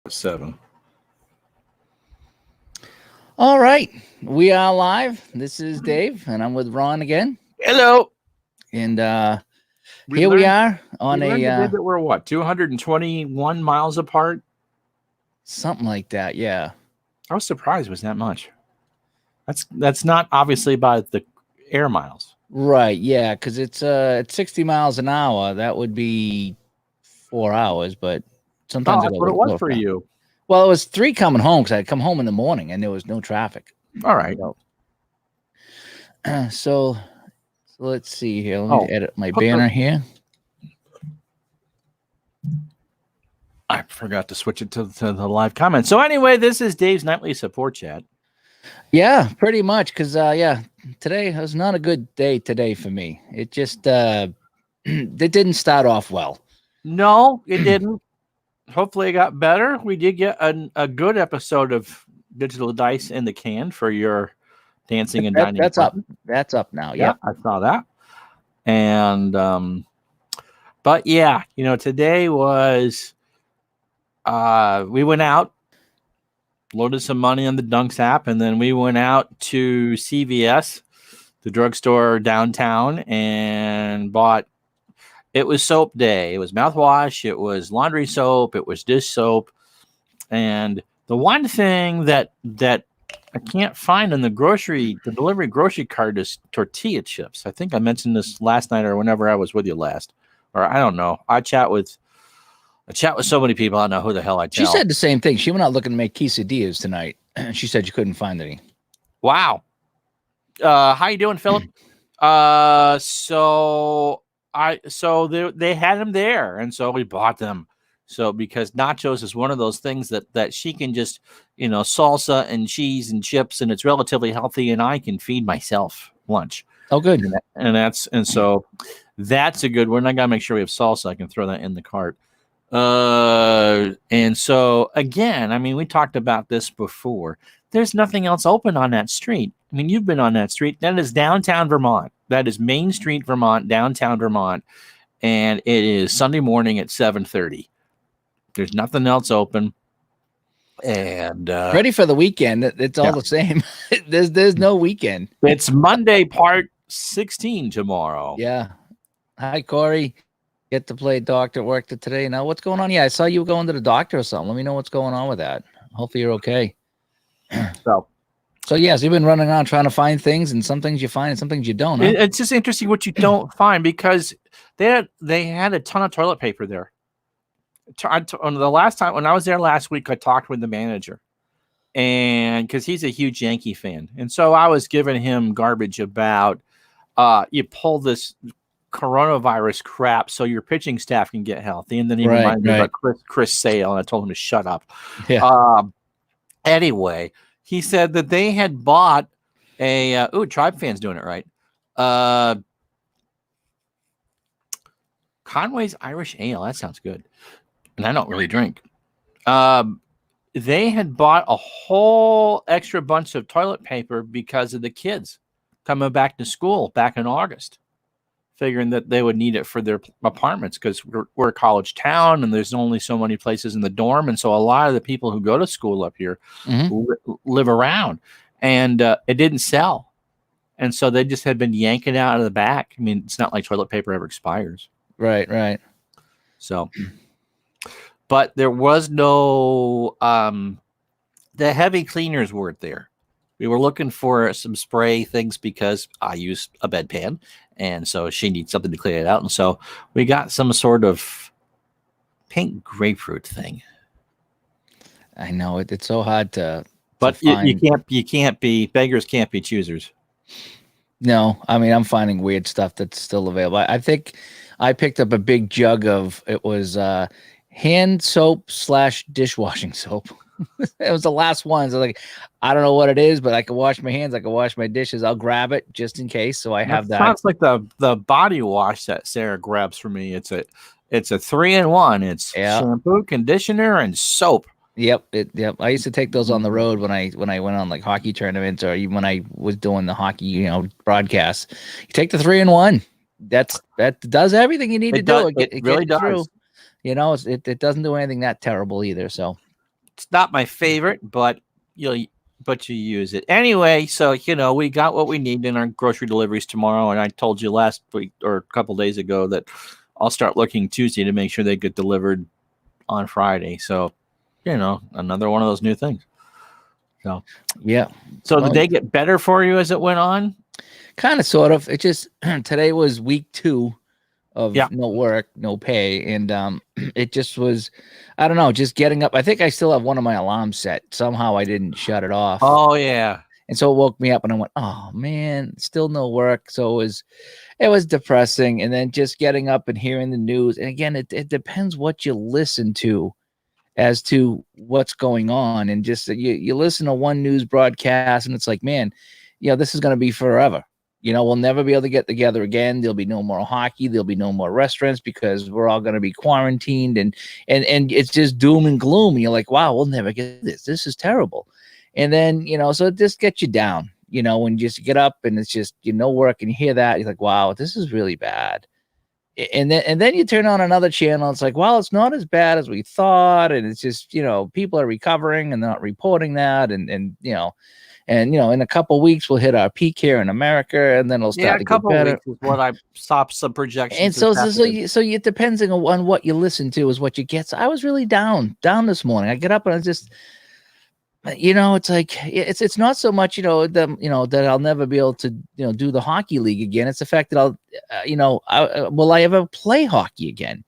7. All right, we are live. This is Dave, and I'm with Ron again. Hello. And We here we learned, are we on learned today a that we're what, 221 miles apart? something like that. Yeah, I was surprised it was that much. That's not obviously by the air miles. right. Yeah, because it's at 60 miles an hour. That would be 4 hours, but sometimes Oh, I that's go what a it was little for fast. you. Well, it was 3 coming home because I'd come home in the morning and there was no traffic. All right. So let's see here. Let me edit my hook banner up. here. I forgot to switch it to the live comment. So anyway, this is Dave's nightly support chat. Yeah, pretty much. Because today was not a good day today for me. It just it didn't start off well. No, it didn't. Hopefully it got better. We did get a good episode of Digital Dice in the can for your dancing and dining. That's up. That's up now. Yeah, I saw that. And but yeah, today was we went out, loaded some money on the Dunks app, and then we went out to CVS, the drugstore downtown, and bought. It was soap day. It was mouthwash. It was laundry soap. It was dish soap. And the one thing that I can't find in the delivery grocery cart is tortilla chips. I think I mentioned this last night or whenever I was with you last. Or I don't know. I chat with so many people. I don't know who the hell I tell. She said the same thing. She went out looking to make quesadillas tonight. She said you couldn't find any. Wow. How you doing, Philip? So they had them there, and so we bought them. So because nachos is one of those things that she can just, salsa and cheese and chips, and it's relatively healthy, and I can feed myself lunch. Oh, good. And so that's a good one. I gotta make sure we have salsa. I can throw that in the cart. And so again, I mean, we talked about this before. There's nothing else open on that street. I mean, you've been on that street. That is downtown Vermont. That is Main Street, Vermont, downtown Vermont. And it is Sunday morning at 7:30. There's nothing else open. And ready for the weekend. It's all the same. There's no weekend. It's Monday, part 16 tomorrow. Yeah. Hi, Corey. Get to play doctor work today. Now, what's going on? Yeah, I saw you going to the doctor or something. Let me know what's going on with that. Hopefully you're okay. So yes, you've been running around trying to find things, and some things you find and some things you don't. Huh? It's just interesting what you don't find, because they had a ton of toilet paper there. On the last time when I was there last week, I talked with the manager, and because he's a huge Yankee fan, and so I was giving him garbage about you pull this coronavirus crap so your pitching staff can get healthy, and then he reminded me about Chris Sale, and I told him to shut up. Yeah. Anyway, he said that they had bought a Tribe Fan's doing it right. Conway's Irish Ale. That sounds good. And I don't really drink. They had bought a whole extra bunch of toilet paper because of the kids coming back to school back in August, figuring that they would need it for their apartments, because we're a college town and there's only so many places in the dorm. And so a lot of the people who go to school up here live around, and it didn't sell. And so they just had been yanking out of the back. I mean, it's not like toilet paper ever expires. Right. So, but there was no, the heavy cleaners weren't there. We were looking for some spray things because I use a bedpan, and so she needs something to clean it out. And so we got some sort of pink grapefruit thing. I know it's so hard to. But you can't be beggars can't be choosers. No, I mean, I'm finding weird stuff that's still available. I think I picked up a big jug of, it was hand soap / dishwashing soap. It was the last one. So like, I don't know what it is, but I can wash my hands. I can wash my dishes. I'll grab it just in case. So I have that. Sounds like the body wash that Sarah grabs for me. It's a 3-in-1. It's shampoo, conditioner, and soap. Yep. I used to take those on the road when I went on like hockey tournaments, or even when I was doing the hockey, broadcasts. You take the 3-in-1. That does everything you need to do. It really does. Through. It doesn't do anything that terrible either. So It's not my favorite, but you use it anyway. So we got what we need in our grocery deliveries tomorrow, and I told you last week or a couple days ago that I'll start looking Tuesday to make sure they get delivered on Friday. So another one of those new things. So yeah. So did they get better for you as it went on? Kind of, sort of. It just today was week 2 of no work, no pay, and it just was, I don't know, just getting up. I think I still have one of my alarms set. Somehow I didn't shut it off. Oh yeah. And so it woke me up, and I went, oh man, still no work. So it was depressing. And then just getting up and hearing the news. And again, it depends what you listen to as to what's going on. And just you listen to one news broadcast, and it's like, man, this is going to be forever. We'll never be able to get together again. There'll be no more hockey. There'll be no more restaurants because we're all going to be quarantined, and it's just doom and gloom. And you're like, wow, we'll never get this. This is terrible. And then, so it just gets you down, when you just get up and it's just, work, and you hear that, you're like, wow, this is really bad. And then you turn on another channel. It's like, well, it's not as bad as we thought. And it's just, people are recovering and not reporting that. And in a couple of weeks, we'll hit our peak here in America, and then it'll start to get better. Weeks is what I saw some projections. And so it depends on what you listen to is what you get. So I was really down this morning. I get up and I just, it's like, it's not so much, that I'll never be able to, do the hockey league again. It's the fact that will I ever play hockey again?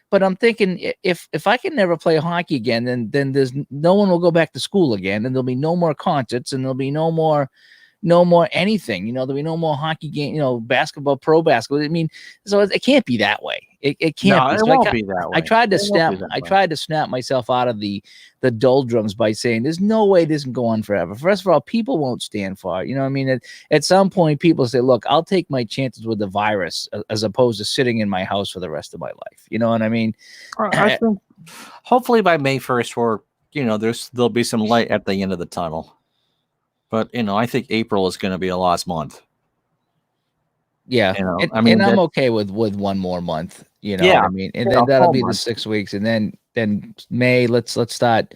But I'm thinking if I can never play hockey again, then there's no one will go back to school again, and there'll be no more concerts, and there'll be no more anything. There'll be no more hockey game, basketball, pro basketball. I mean, so it can't be that way. It can't be. It won't be that way. I tried to snap myself out of the doldrums by saying there's no way this can go on forever. First of all, people won't stand for it. I mean, at some point, people say, look, I'll take my chances with the virus as opposed to sitting in my house for the rest of my life. You know what I mean? I think hopefully by May 1st, there'll be some light at the end of the tunnel. But, I think April is going to be a lost month. Yeah. I'm okay with 1 more month, I mean, and then that'll be the 6 weeks. And then May, let's start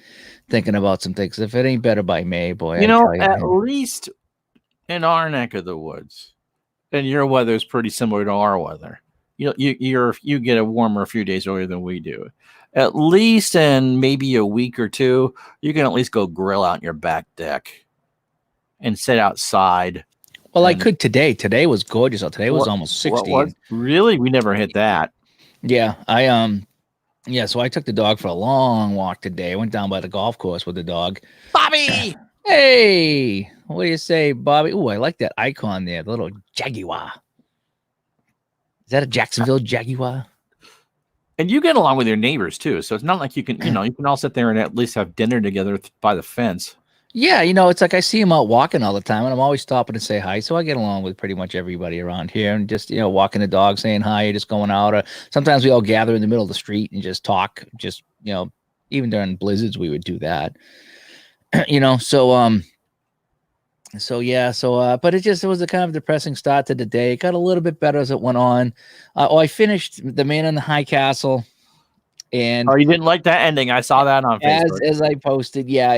thinking about some things. If it ain't better by May, boy, at least in our neck of the woods, and your weather is pretty similar to our weather. You get a warmer a few days earlier than we do. At least in maybe a week or two, you can at least go grill out in your back deck and sit outside. Well, I could today. Today was gorgeous. Today was almost 60. Really? We never hit that. Yeah. So I took the dog for a long walk today. I went down by the golf course with the dog. Bobby! Hey! What do you say, Bobby? Oh, I like that icon there. The little Jaguar. Is that a Jacksonville Jaguar? And you get along with your neighbors, too. So it's not like you can, you can all sit there and at least have dinner together by the fence. Yeah, it's like I see him out walking all the time, and I'm always stopping to say hi. So I get along with pretty much everybody around here, and just walking the dog, saying hi, just going out. Or sometimes we all gather in the middle of the street and just talk. Just even during blizzards, we would do that. But it was a kind of depressing start to the day. It got a little bit better as it went on. I finished The Man in the High Castle. And you didn't like that ending? I saw that on Facebook. As I posted, yeah,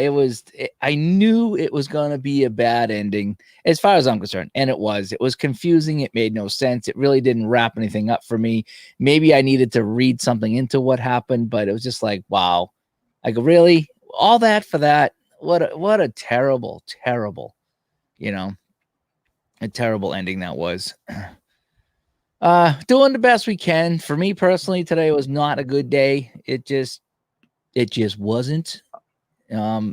I knew it was going to be a bad ending as far as I'm concerned. And it was confusing. It made no sense. It really didn't wrap anything up for me. Maybe I needed to read something into what happened, but it was just like, wow, like really all that for that. What a terrible, terrible, a terrible ending that was. Doing the best we can. For me personally, today was not a good day. It just wasn't. You're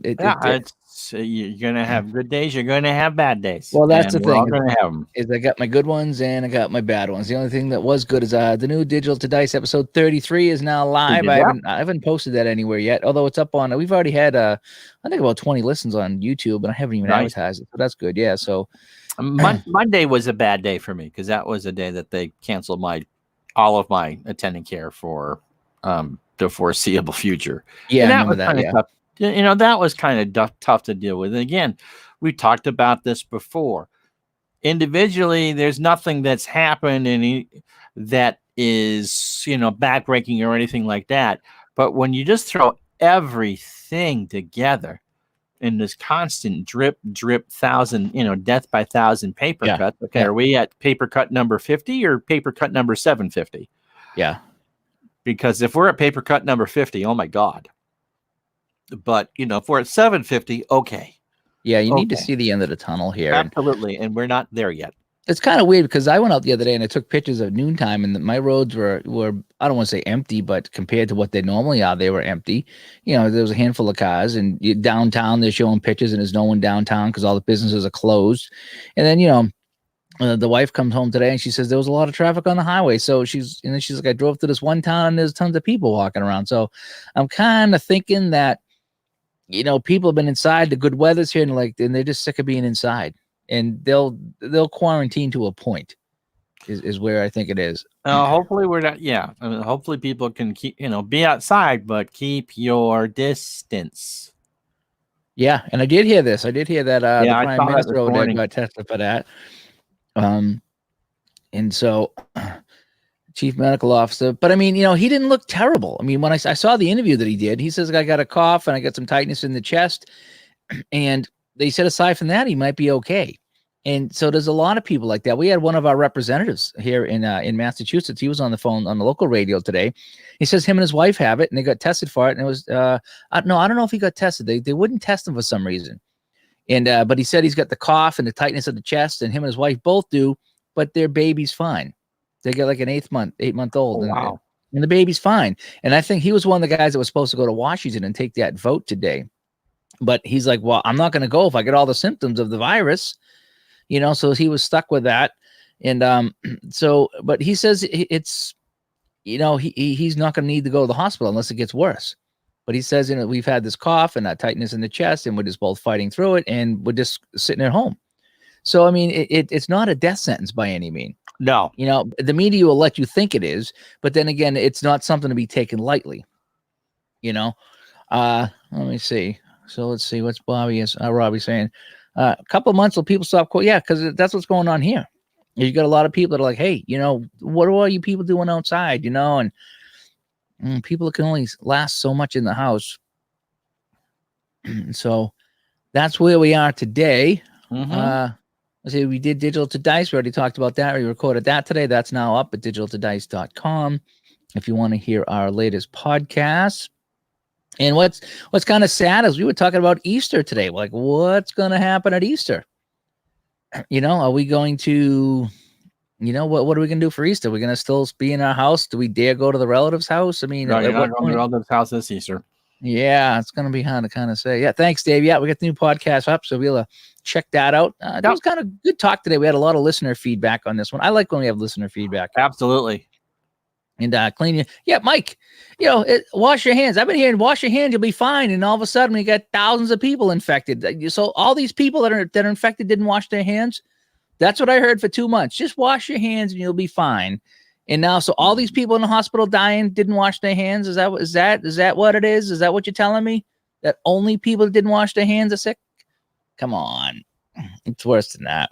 gonna have good days. You're gonna have bad days. Well, that's the thing. We're all gonna have them. Is I got my good ones and I got my bad ones. The only thing that was good is the new Digital to Dice episode 33 is now live. I haven't posted that anywhere yet. Although it's up on. We've already had I think about 20 listens on YouTube, and I haven't even advertised it. So that's good. Yeah. So. Monday was a bad day for me because that was a day that they canceled all of my attendant care for the foreseeable future. Yeah, that was kind of tough. That was kind of tough to deal with. And again, we talked about this before. Individually, there's nothing that's happened that is backbreaking or anything like that. But when you just throw everything thing together in this constant drip, thousand, death by thousand paper Yeah. cuts. Okay, Yeah. are we at paper cut number 50 or paper cut number 750? Yeah. Because if we're at paper cut number 50, oh my God. But, if we're at 750, okay. Yeah, you need to Okay. see the end of the tunnel here. Absolutely. And we're not there yet. It's kind of weird because I went out the other day and I took pictures of noontime, and my roads were I don't want to say empty, but compared to what they normally are, they were empty. There was a handful of cars, and downtown they're showing pictures, and there's no one downtown because all the businesses are closed. And then the wife comes home today and she says there was a lot of traffic on the highway. So she's like, I drove to this one town and there's tons of people walking around. So I'm kind of thinking that people have been inside. The good weather's here, and they're just sick of being inside. And they'll quarantine to a point is where I think it is. Hopefully we're not. Yeah. I mean, hopefully people can keep, be outside, but keep your distance. Yeah. And I did hear this. I did hear that the I prime saw that minister this over there morning. got tested for that. And so chief medical officer, but I mean, he didn't look terrible. I mean, when I saw the interview that he did, he says, I got a cough and I got some tightness in the chest. And they said, aside from that, he might be okay. And so there's a lot of people like that. We had one of our representatives here in Massachusetts. He was on the phone on the local radio today. He says him and his wife have it, and they got tested for it. And it was I don't know if he got tested. They wouldn't test him for some reason. And but he said he's got the cough and the tightness of the chest, and him and his wife both do. But their baby's fine. They got like an 8-month-old. Oh, wow. And the baby's fine. And I think he was one of the guys that was supposed to go to Washington and take that vote today. But he's like, well, I'm not going to go if I get all the symptoms of the virus, so he was stuck with that. And but he says it's, he's not going to need to go to the hospital unless it gets worse. But he says, we've had this cough and that tightness in the chest, and we're just both fighting through it, and we're just sitting at home. So, I mean, it's not a death sentence by any means. No. The media will let you think it is, but then again, it's not something to be taken lightly. Let me see. So let's see what's Robbie saying. A couple of months till people stop. Yeah, because that's what's going on here. You got a lot of people that are like, hey, what are all you people doing outside? And people can only last so much in the house. So that's where we are today. Mm-hmm. Let's see, we did Digital to Dice. We already talked about that. We recorded that today. That's now up at digitaltodice.com if you want to hear our latest podcasts. And what's kind of sad is we were talking about Easter today. Like, what's going to happen at Easter? Are we going to, what are we going to do for Easter? We're going to still be in our house? Do we dare go to the relative's house? I mean, no, you're not going to the relative's house this Easter. Yeah, it's going to be hard to kind of say. Yeah, thanks, Dave. Yeah, we got the new podcast up, so we'll check that out. That was kind of good talk today. We had a lot of listener feedback on this one. I like when we have listener feedback. Absolutely. And clean your, yeah, Mike, wash your hands. I've been hearing wash your hands, you'll be fine. And all of a sudden we got thousands of people infected. So all these people that are infected didn't wash their hands. That's what I heard for 2 months. Just wash your hands and you'll be fine. And now, so all these people in the hospital dying didn't wash their hands. Is that what it is? Is that what you're telling me? That only people that didn't wash their hands are sick? Come on. It's worse than that.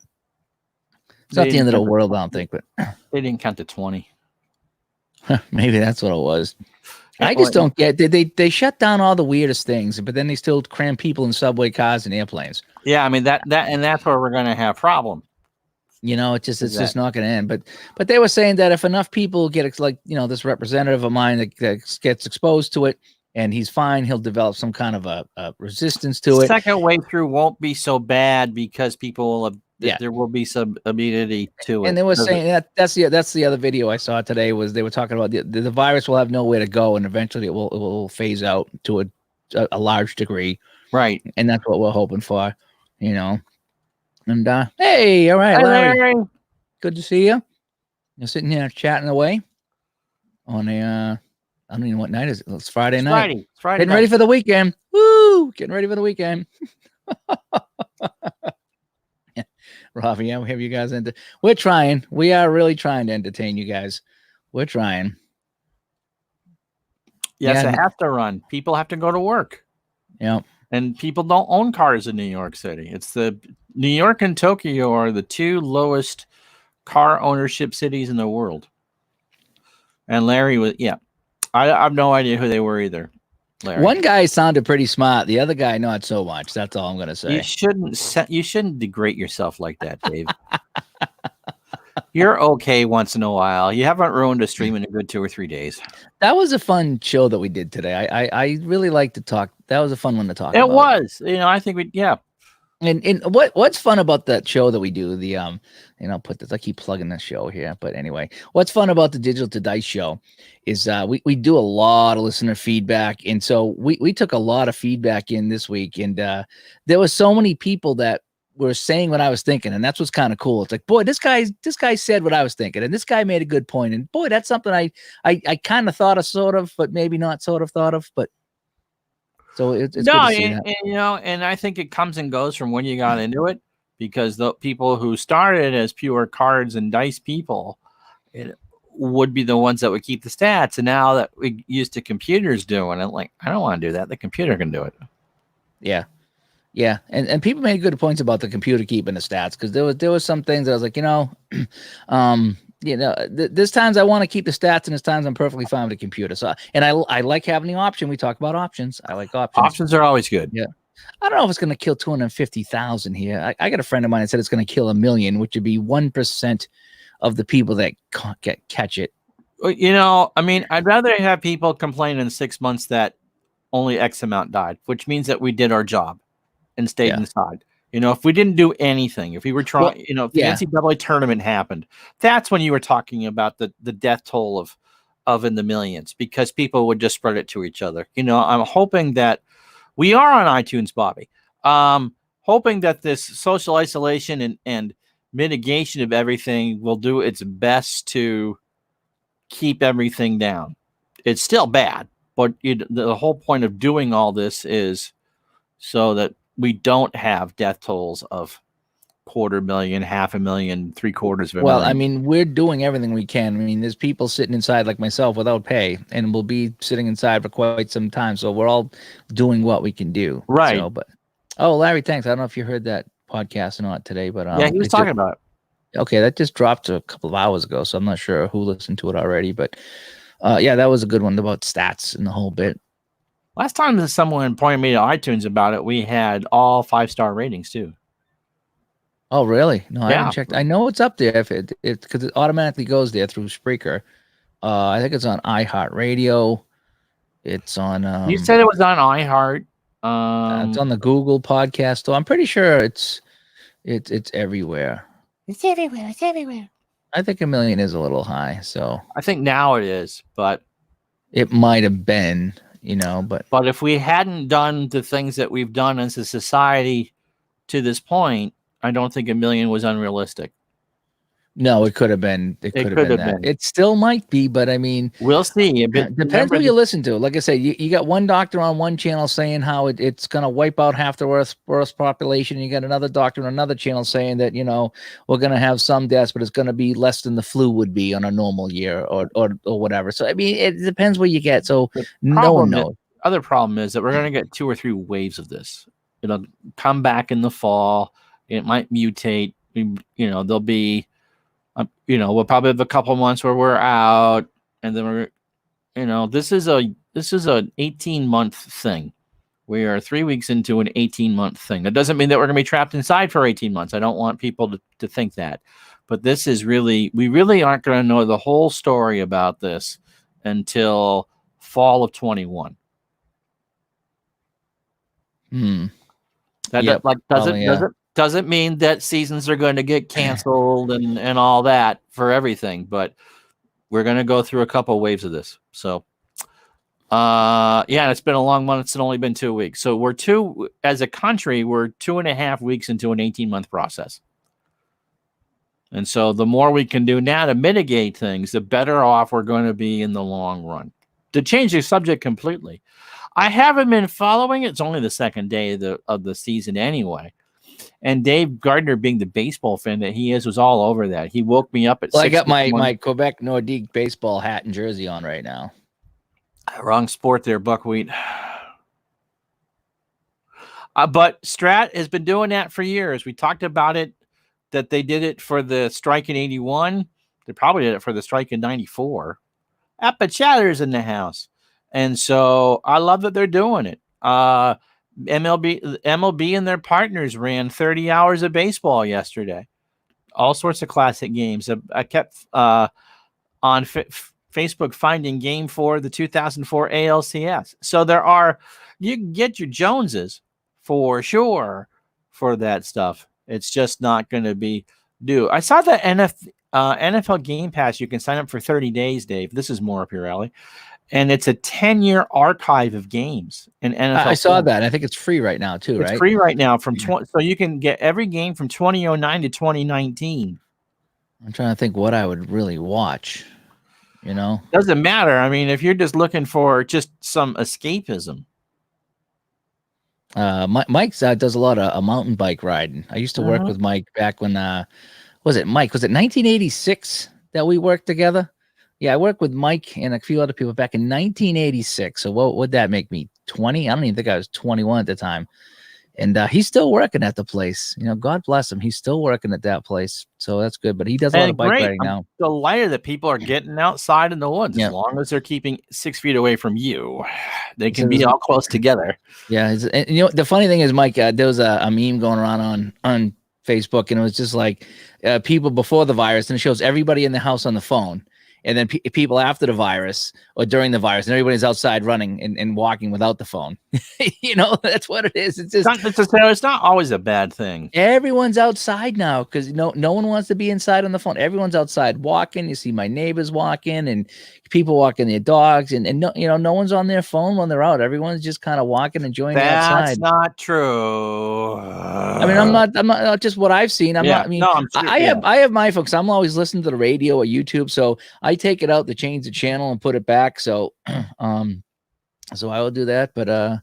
It's not the end of the world, I don't think, but they didn't count to 20. Maybe that's what it was. I just don't get. They shut down all the weirdest things, but then they still cram people in subway cars and airplanes. Yeah, I mean that's where we're going to have problem. It's just not going to end. But they were saying that if enough people get like this representative of mine that gets exposed to it and he's fine, he'll develop some kind of a resistance to it. Second wave through won't be so bad because people will have. Yeah. There will be some immunity to it. And they were saying that's the other video I saw today was they were talking about the virus will have nowhere to go and eventually it will phase out to a large degree. Right. And that's what we're hoping for, And hey, all right, Hi, Larry. Good to see you. You're sitting here chatting away on I don't even know what night is it. It's Friday night. It's Friday. Getting ready for the weekend. Woo! Getting ready for the weekend. Ravi, have you guys we're trying. We are really trying to entertain you guys. We're trying. Yes, it has to run. People have to go to work. Yeah. And people don't own cars in New York City. It's the New York and Tokyo are the two lowest car ownership cities in the world. And Larry was, I have no idea who they were either. Larry. One guy sounded pretty smart. The other guy, not so much. That's all I'm going to say. You shouldn't degrade yourself like that, Dave. You're okay once in a while. You haven't ruined a stream in a good 2 or 3 days. That was a fun show that we did today. I really like to talk. That was a fun one to talk It about. was. I think yeah. And what's fun about that show that we do, the I'll put this, I keep plugging this show here, but anyway, what's fun about the Digital to Dice show is we do a lot of listener feedback, and so we took a lot of feedback in this week, and there was so many people that were saying what I was thinking, and that's what's kind of cool. It's like, boy, this guy said what I was thinking, and this guy made a good point, and boy, that's something I kind of thought of, sort of, but maybe not sort of thought of, but. So it's good to see that. And I think it comes and goes from when you got into it, because the people who started as pure cards and dice people would be the ones that would keep the stats. And now that we used to computers doing it, like, I don't want to do that. The computer can do it. Yeah. Yeah. And people made good points about the computer keeping the stats, because there was some things that I was like, there's times I want to keep the stats, and there's times I'm perfectly fine with the computer. So, and I like having the option. We talk about options. I like options. Options are always good. Yeah. I don't know if it's going to kill 250,000 here. I got a friend of mine that said it's going to kill 1 million, which would be 1% of the people that catch it. I'd rather have people complain in 6 months that only X amount died, which means that we did our job and stayed inside. If we didn't do anything, if we were trying, if the NCAA tournament happened, that's when you were talking about the death toll of in the millions, because people would just spread it to each other. I'm hoping that we are on iTunes, Bobby. Hoping that this social isolation and mitigation of everything will do its best to keep everything down. It's still bad, but the whole point of doing all this is so that we don't have death tolls of 250,000, 500,000, 750,000. Well, I mean, we're doing everything we can. I mean, there's people sitting inside like myself without pay, and we'll be sitting inside for quite some time. So we're all doing what we can do. Right. So, Larry, thanks. I don't know if you heard that podcast or not today, but yeah, he was talking about it. Okay, that just dropped a couple of hours ago, so I'm not sure who listened to it already, but that was a good one about stats and the whole bit. Last time someone pointed me to iTunes about it, we had all 5-star ratings too. Oh, really? No, I haven't checked. I know it's up there because it automatically goes there through Spreaker. I think it's on iHeartRadio. It's on. You said it was on iHeart. It's on the Google podcast store. I'm pretty sure it's everywhere. It's everywhere. It's everywhere. I think 1 million is a little high, so I think now it is, but it might have been. But if we hadn't done the things that we've done as a society to this point, I don't think 1 million was unrealistic. No, it could have been. It could have been that. It still might be, but I mean, we'll see. Depends who you listen to. Like I said, you got one doctor on one channel saying how it's going to wipe out half the Earth's population. And you got another doctor on another channel saying that we're going to have some deaths, but it's going to be less than the flu would be on a normal year or whatever. So I mean, it depends what you get. So no one knows. Other problem is that we're going to get 2 or 3 waves of this. It'll come back in the fall. It might mutate. There'll be. We'll probably have a couple months where we're out, and then this is an 18-month thing. We are 3 weeks into an 18-month thing. That doesn't mean that we're going to be trapped inside for 18 months. I don't want people to think that, but this is we really aren't going to know the whole story about this until fall of 21. Doesn't mean that seasons are going to get canceled and all that for everything, but we're going to go through a couple waves of this. So, it's been a long month. It's only been 2 weeks. So as a country, we're 2.5 weeks into an 18-month process. And so the more we can do now to mitigate things, the better off we're going to be in the long run. To change the subject completely, I haven't been following it. It's only the second day of the season anyway. And Dave Gardner, being the baseball fan that he is, was all over that. He woke me up at 6 I got my Quebec Nordique baseball hat and jersey on right now. Wrong sport there, Buckwheat. But Strat has been doing that for years. We talked about it, that they did it for the strike in 81. They probably did it for the strike in 94. Appa Chatter's in the house. And so I love that they're doing it. MLB and their partners ran 30 hours of baseball yesterday. All sorts of classic games. I kept on Facebook finding game for the 2004 ALCS. So you can get your Joneses for sure for that stuff. It's just not going to be due. I saw that NFL Game Pass. You can sign up for 30 days, Dave. This is more up your alley. And it's a 10-year archive of games in NFL. I saw that. I think it's free right now too, right? It's free right now from so you can get every game from 2009 to 2019. I'm trying to think what I would really watch. Doesn't matter. I mean, if you're just looking for just some escapism. Mike does a lot of mountain bike riding. I used to work with Mike back when was it 1986 that we worked together? Yeah, I worked with Mike and a few other people back in 1986. So what would that make me? 20? I don't even think I was 21 at the time. And he's still working at the place. God bless him. He's still working at that place. So that's good. But he does a lot of bike riding now. I'm delighted that people are getting outside in the woods as long as they're keeping 6 feet away from you. They can be all close together. Yeah. And the funny thing is, Mike, there was a meme going around on Facebook, and it was just like people before the virus, and it shows everybody in the house on the phone. And then people after the virus or during the virus, and everybody's outside running and walking without the phone. That's what it is. It's not always a bad thing. Everyone's outside now because no one wants to be inside on the phone. Everyone's outside walking. You see my neighbors walking and people walking their dogs, and no one's on their phone when they're out. Everyone's just kind of walking, enjoying outside. That's not true. I mean, I'm not just what I've seen. I have my folks. I'm always listening to the radio or YouTube, so I take it out to change the channel and put it back. So, so I will do that. But oh,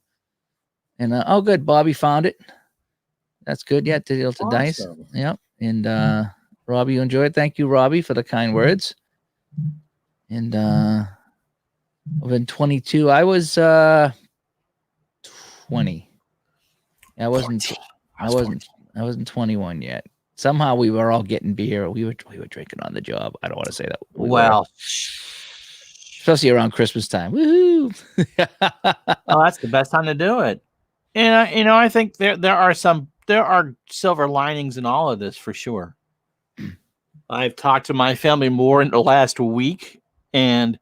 good, Bobby found it. That's good. Yeah, to dice. Yep. And Robbie, you enjoyed. Thank you, Robbie, for the kind words. And I've been 22. I was 20. I wasn't 21 yet. Somehow we were all getting beer. We were drinking on the job. I don't want to say that. Especially around Christmas time. Woohoo! Oh, that's the best time to do it. And I think there are silver linings in all of this for sure. I've talked to my family more in the last week, and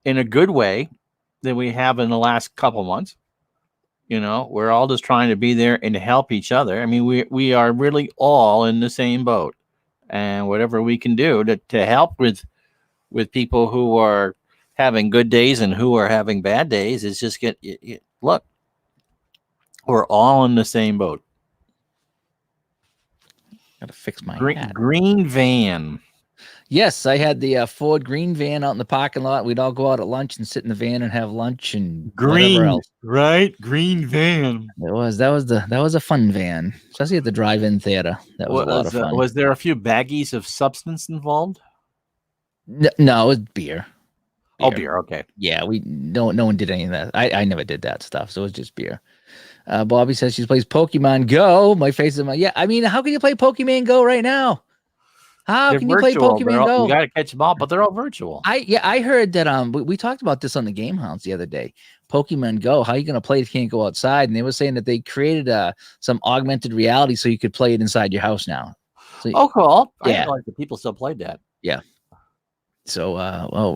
in a good way, than we have in the last couple months. We're all just trying to be there and to help each other. I mean, we are really all in the same boat, and whatever we can do to help with people who are having good days and who are having bad days is just look, we're all in the same boat. Gotta fix my green van. Yes, I had the Ford green van out in the parking lot. We'd all go out at lunch and sit in the van and have lunch and whatever else. Right? Green van. That was a fun van, especially at the drive-in theater. That was a lot of fun. Was there a few baggies of substance involved? No, it was beer. Oh, beer. Okay. Yeah, no one did any of that. I never did that stuff, so it was just beer. Bobby says she plays Pokemon Go. My face is yeah. I mean, how can you play Pokemon Go right now? How can you play Pokemon Go? You got to catch them all, but they're all virtual. I heard that we talked about this on the Game House the other day. Pokemon Go, how are you going to play it if you can't go outside? And they were saying that they created some augmented reality so you could play it inside your house now. So, cool. Yeah. I didn't realize that people still played that. Yeah. So,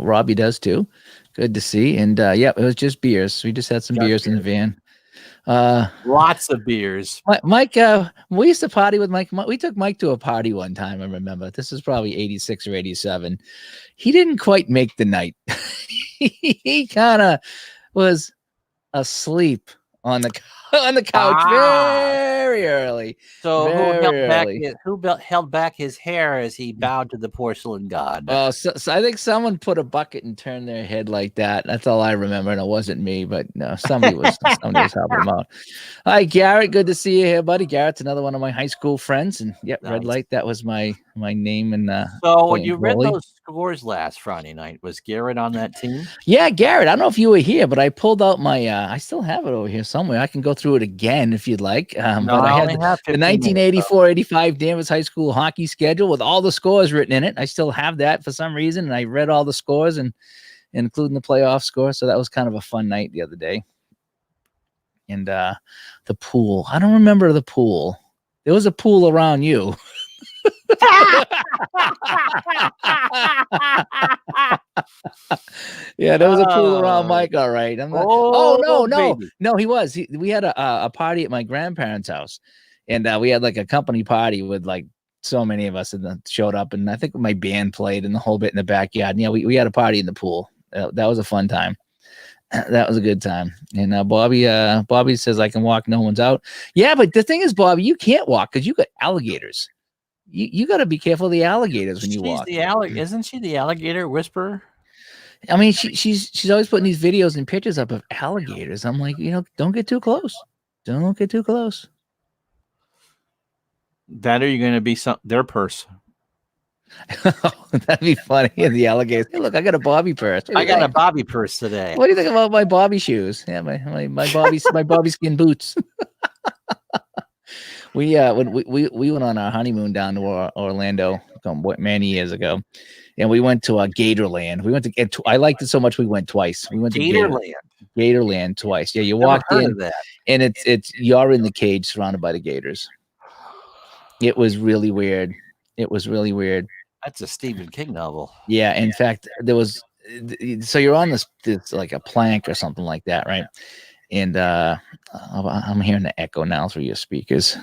Robbie does too. Good to see. And it was just beers. We just had some beers in the van. Lots of beers. Mike, we used to party with Mike. We took Mike to a party one time. I remember this was probably 86 or 87. He didn't quite make the night. He kind of was asleep on the couch very early. So who held back his hair as he bowed to the porcelain god? So I think someone put a bucket and turned their head like that. That's all I remember, and it wasn't me. But no, somebody was helping him out. Hi, Garrett. Good to see you here, buddy. Garrett's another one of my high school friends, and nice. Red Light. That was my name. And so when you read those scores last Friday night, was Garrett on that team? Yeah, Garrett. I don't know if you were here, but I pulled out my. I still have it over here somewhere. I can go through it again if you'd like. But I had the 1984-85 Danvers High School hockey schedule with all the scores written in it. I still have that for some reason, and I read all the scores, and including the playoff score. So that was kind of a fun night the other day. And the pool. I don't remember the pool. There was a pool around you. Yeah, there was a pool around Mike. All right. I'm not. Oh no, baby. no, he was. We had a party at my grandparents' house, and we had like a company party with like so many of us, and then showed up, and I think my band played and the whole bit in the backyard. And yeah, we had a party in the pool. That was a fun time. That was a good time. And Bobby says I can walk. No one's out. Yeah, but the thing is, Bobby, you can't walk because you got alligators. You got to be careful of the alligators when you walk. Isn't she the alligator whisperer? I mean, she's always putting these videos and pictures up of alligators. I'm like, don't get too close. Don't get too close. That or you're going to be their purse. That'd be funny. The alligators. Hey, look, I got a Bobby purse. I got a Bobby purse today. What do you think about my Bobby shoes? Yeah, my Bobby my Bobby skin boots. When we went on our honeymoon down to Orlando many years ago, and we went to Gatorland. We went to I liked it so much we went twice. We went to Gatorland twice. Yeah, you walked in, and it's you're in the cage surrounded by the gators. It was really weird. That's a Stephen King novel. Yeah, in fact, there was. So you're on this like a plank or something like that, right? And I'm hearing the echo now through your speakers.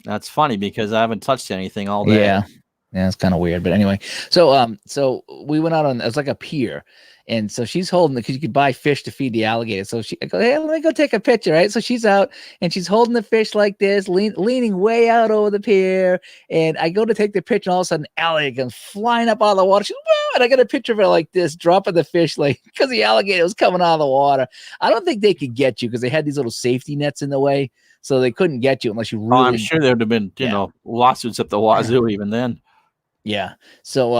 That's funny because I haven't touched anything all day. Yeah, it's kind of weird, but anyway. So we went out on, it's like a pier, and so she's holding because you could buy fish to feed the alligator. So I go, hey, let me go take a picture, right? So she's out and she's holding the fish like this, leaning way out over the pier, and I go to take the picture, and all of a sudden, alligator comes flying up out of the water. She's, whoa, and I got a picture of her like this, dropping the fish like because the alligator was coming out of the water. I don't think they could get you because they had these little safety nets in the way. So they couldn't get you unless you really. I'm sure there would have been, you know, lawsuits up the wazoo even then. Yeah. So,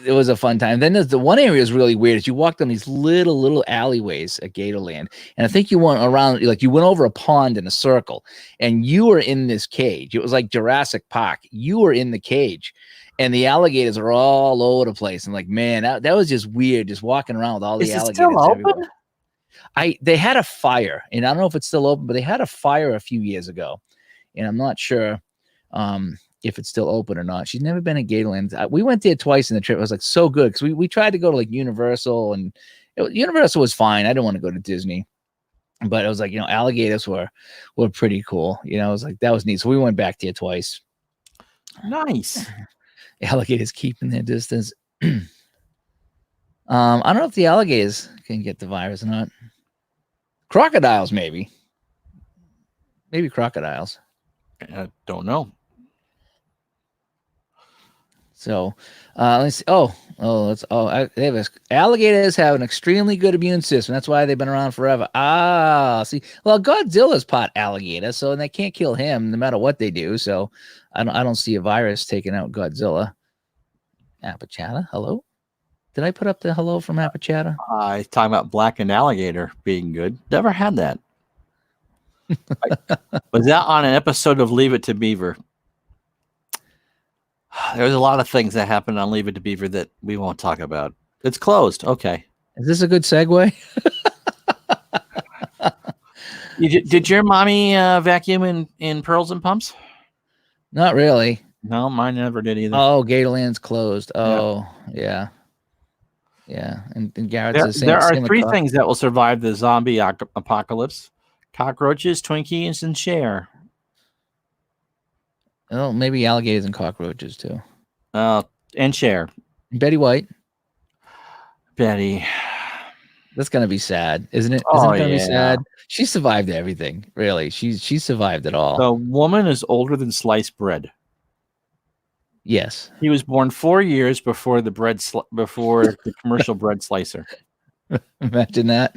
it was a fun time. Then there's the one area is really weird. Is you walked on these little alleyways at Gatorland, and I think you went around, like you went over a pond in a circle, and you were in this cage. It was like Jurassic Park. You were in the cage, and the alligators are all over the place. And like, man, that was just weird, just walking around with all the alligators. Still open? Everywhere. They had a fire, and I don't know if it's still open, but they had a fire a few years ago, and I'm not sure if it's still open or not. She's never been at Gatorland. We went there twice in the trip. It was like so good because we tried to go to like Universal, and Universal was fine. I didn't want to go to Disney, but it was like, alligators were pretty cool. It was like that was neat. So we went back there twice. Nice. Alligators keeping their distance. I don't know if the alligators can get the virus or not. Crocodiles, maybe crocodiles. I don't know. So let's see. Alligators have an extremely good immune system. That's why they've been around forever. See, well, Godzilla's part alligator, so they can't kill him no matter what they do. So I don't see a virus taking out Godzilla. Apachata, hello. Did I put up the hello from Apachata? He's talking about blackened alligator being good. Never had that. Was that on an episode of Leave It to Beaver? There's a lot of things that happened on Leave It to Beaver that we won't talk about. It's closed. Okay. Is this a good segue? Did your mommy vacuum in Pearls and Pumps? Not really. No, mine never did either. Oh, Gatorland's closed. Oh, yeah. Yeah, and Garrett's the same. There are three things that will survive the zombie apocalypse: cockroaches, Twinkies, and Cher. Oh, maybe alligators and cockroaches too. And Cher. Betty White. Betty. That's gonna be sad, isn't it? Isn't it gonna be sad? She survived everything. Really, she survived it all. The woman is older than sliced bread. Yes. He was born 4 years before the before the commercial bread slicer. Imagine that.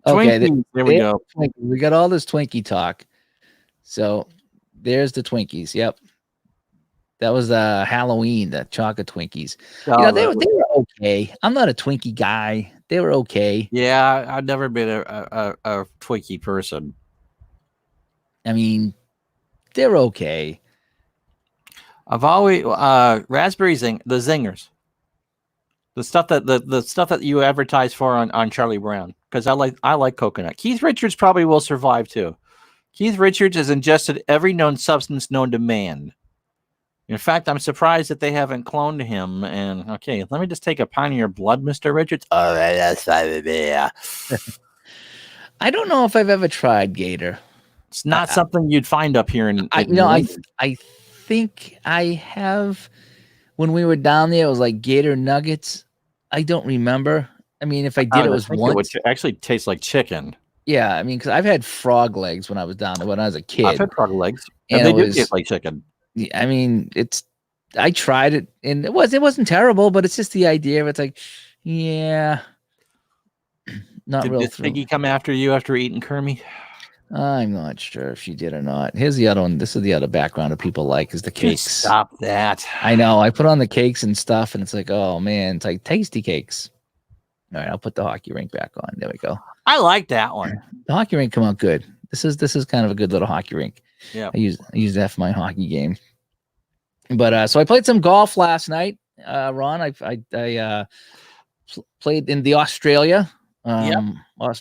Okay, there we go. We got all this Twinkie talk. So there's the Twinkies. Yep. That was Halloween, the chocolate Twinkies. They were okay. I'm not a Twinkie guy. They were okay. Yeah, I've never been a Twinkie person. I mean, they're okay. I've always raspberry the zingers. The stuff that the stuff that you advertise for on Charlie Brown, because I like coconut. Keith Richards probably will survive too. Keith Richards has ingested every known substance known to man. In fact, I'm surprised that they haven't cloned him. And okay, let me just take a pint of your blood, Mr. Richards. All right, that's fine. Yeah. I don't know if I've ever tried Gator. It's not something you'd find up here in. I think I have. When we were down there, it was like Gator nuggets. I don't remember. I mean, if I did, it was once. It would actually taste like chicken. Yeah, I mean, because I've had frog legs when I was down there when I was a kid. I've had frog legs, and they do taste like chicken. I mean, I tried it, and it wasn't terrible, but it's just the idea of it's like, yeah, not real. Did Piggy come after you after eating Kermie? I'm not sure if she did or not. Here's the other one. This is the other background that people like is the cakes. Stop that. I know. I put on the cakes and stuff, and it's like, oh man, it's like tasty cakes. All right, I'll put the hockey rink back on. There we go. I like that one. The hockey rink come out good. This is kind of a good little hockey rink. Yeah. I use that for my hockey game. But so I played some golf last night. Ron, I played in the Australia. Royal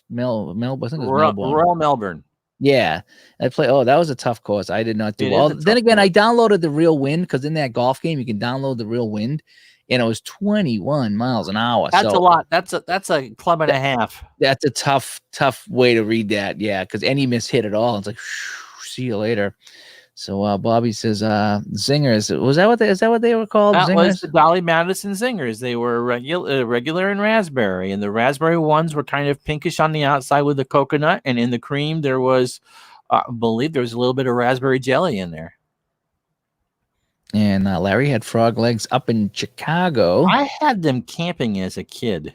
Melbourne. Yeah, I play. Oh, that was a tough course. I did not do well. Then again, I downloaded the Real Wind because in that golf game you can download the Real Wind, and it was 21 miles an hour. That's a lot. That's a club and a half. That's a tough way to read that. Yeah, because any miss hit at all, it's like see you later. So Bobby says zingers. Is that what they were called? That zingers? was the Dolly Madison zingers. They were regular and raspberry, and the raspberry ones were kind of pinkish on the outside with the coconut, and in the cream there was, I believe, there was a little bit of raspberry jelly in there. And Larry had frog legs up in Chicago. I had them camping as a kid.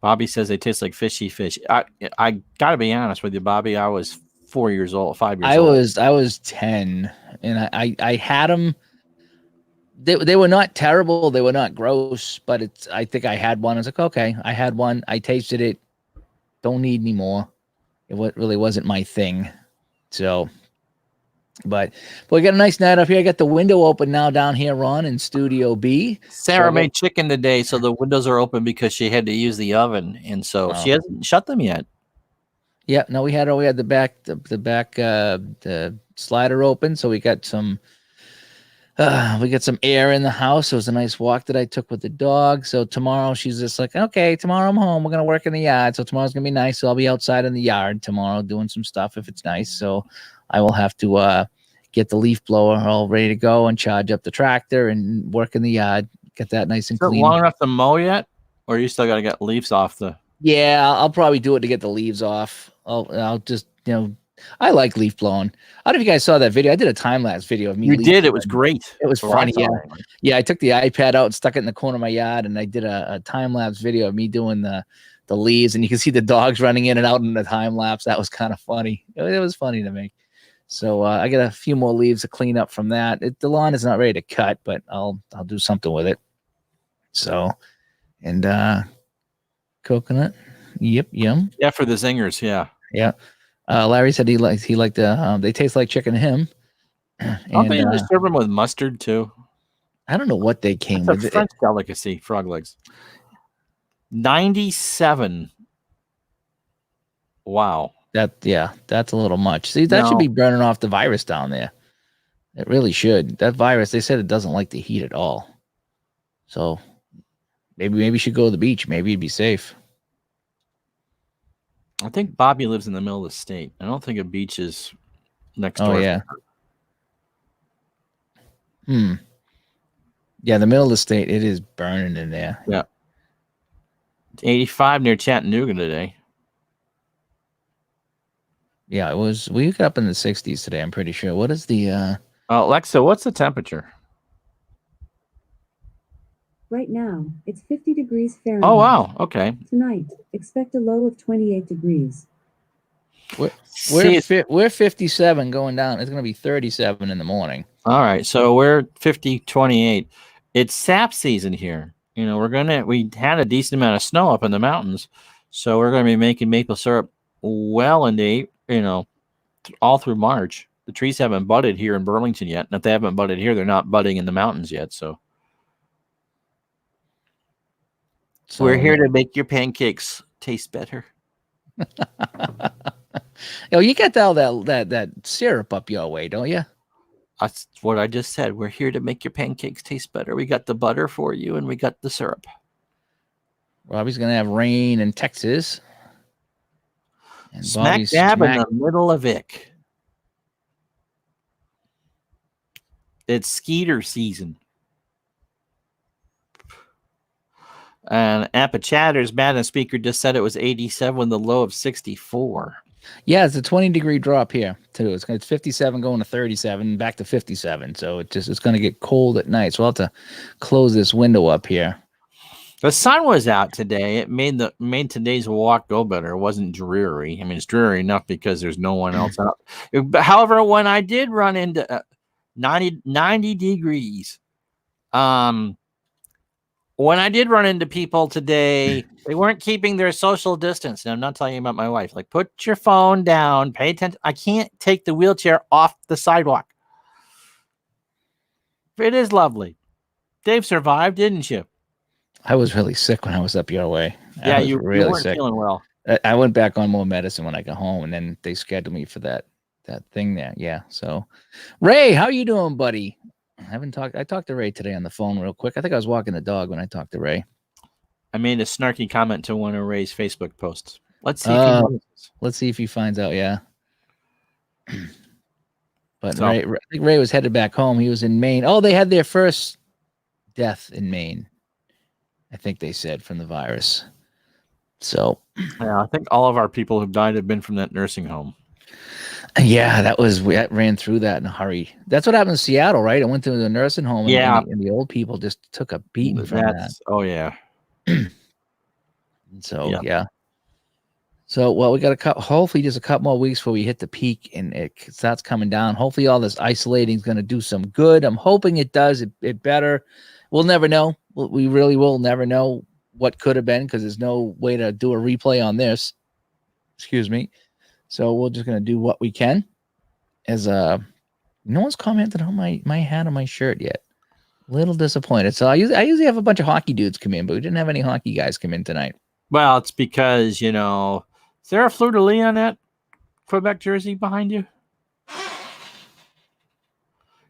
Bobby says they taste like fishy fish. I gotta be honest with you, Bobby. I was 5 years old. I was 10, and I had them. They were not terrible. They were not gross, but I think I had one. I was like, okay, I had one. I tasted it. Don't need any more. It really wasn't my thing. So, but we got a nice night up here. I got the window open now down here, Ron, in Studio B. Sarah made chicken today, so the windows are open because she had to use the oven, and so she hasn't shut them yet. Yeah, no, we had the back the slider open, so we got some air in the house. It was a nice walk that I took with the dog. So tomorrow she's just like, okay, tomorrow I'm home. We're gonna work in the yard. So tomorrow's gonna be nice. So I'll be outside in the yard tomorrow doing some stuff if it's nice. So I will have to get the leaf blower all ready to go and charge up the tractor and work in the yard. Get that nice and clean. Long enough to mow yet, or you still got to get leaves off the? Yeah, I'll probably do it to get the leaves off. I'll just, I like leaf blowing. I don't know if you guys saw that video. I did a time-lapse video of me. You did. It was great. It was funny. Yeah. Yeah, I took the iPad out and stuck it in the corner of my yard, and I did a time-lapse video of me doing the leaves, and you can see the dogs running in and out in the time-lapse. That was kind of funny. It was funny to me. So I got a few more leaves to clean up from that. The lawn is not ready to cut, but I'll do something with it. So, and coconut. Yep, yum. Yeah, for the zingers. Yeah. Yeah. Larry said he liked the they taste like chicken to him. I'll be able to serve them with mustard too. I don't know what they came with. French delicacy, frog legs. 97. Wow. That's a little much. See, that should be burning off the virus down there. It really should. That virus, they said it doesn't like the heat at all. So maybe you should go to the beach. Maybe it'd be safe. I think Bobby lives in the middle of the state. I don't think a beach is next door. Oh, yeah. Yeah, the middle of the state, it is burning in there. Yeah. It's 85 near Chattanooga today. Yeah, it was. We got up in the 60s today, I'm pretty sure. What is the... Alexa, what's the temperature? Right now, it's 50 degrees Fahrenheit. Oh, wow. Okay. Tonight, expect a low of 28 degrees. We're 57 going down. It's going to be 37 in the morning. All right. So we're 50, 28. It's sap season here. We had a decent amount of snow up in the mountains. So we're going to be making maple syrup well into, all through March. The trees haven't budded here in Burlington yet. And if they haven't budded here, they're not budding in the mountains yet. So, we're here to make your pancakes taste better. Oh, you get all that syrup up your way, don't you? That's what I just said. We're here to make your pancakes taste better. We got the butter for you, and we got the syrup. Robbie's gonna have rain in Texas. And Smack Bobby's dab in the middle of Vic. It's Skeeter season. And Appa Chatter's Madden speaker just said it was 87 with the low of 64. Yeah, it's a 20-degree drop here too. It's 57 going to 37, back to 57. So it's going to get cold at night. So I'll have to close this window up here. The sun was out today. It made today's walk go better. It wasn't dreary. I mean, it's dreary enough because there's no one else out. However, when I did run into 90 degrees, when I did run into people today, they weren't keeping their social distance. And I'm not telling you about my wife. Like, put your phone down, pay attention. I can't take the wheelchair off the sidewalk. It is lovely. Dave survived, didn't you? I was really sick when I was up your way. Yeah, you really weren't sick. feeling well. I went back on more medicine when I got home, and then they scheduled me for that thing there. Yeah. So, Ray, how you doing, buddy? I talked to Ray today on the phone real quick. I think I was walking the dog when I talked to Ray. I made a snarky comment to one of Ray's Facebook posts. Let's see if he notices. Let's see if he finds out. Yeah. But So- I think Ray was headed back home. He was in Maine. Oh, they had their first death in Maine, I think they said, from the virus. So, Yeah, I think all of our people who've died have been from that nursing home. yeah, we ran through that in a hurry. That's what happened in Seattle, right? I went to the nursing home, Yeah. and the old people just took a beating from that. Oh yeah. So, Yeah. yeah. So, well, we got hopefully just a couple more weeks before we hit the peak and it starts coming down. Hopefully all this isolating is going to do some good. I'm hoping it does it better. We'll never know. We really will never know what could have been because there's no way to do a replay on this. Excuse me. So we're just going to do what we can. As no one's commented on my hat on my shirt yet. Little disappointed. So I usually have a bunch of hockey dudes come in, but we didn't have any hockey guys come in tonight. Well, it's because, is there a fleur-de-lis on that Quebec jersey behind you?